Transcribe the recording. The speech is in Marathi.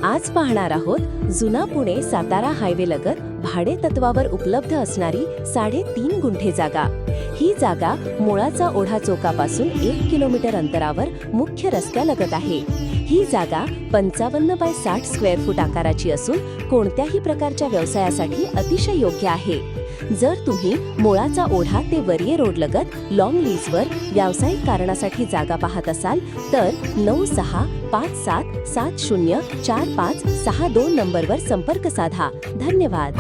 आज पाहणार आहोत जुना पुणे सातारा हायवे लगत भाडे तत्वावर उपलब्ध असणारी 3.5 गुंठे जागा। ही जागा मुळाचा ओढा चौकापासून 1 किलोमीटर अंतरावर मुख्य रस्त्यालगत आहे। ही जागा 55 बाय 60 स्क्वेअर फूट आकाराची असून कोणत्याही प्रकारच्या व्यवसायासाठी अतिशय योग्य आहे। जर तुम्ही मुळाचा ओढा ते वरिये रोड लगत लॉंग लीजवर व्यावसायिक कारणासाठी जागा पाहत असाल तर 9657704562 नंबरवर संपर्क साधा। धन्यवाद।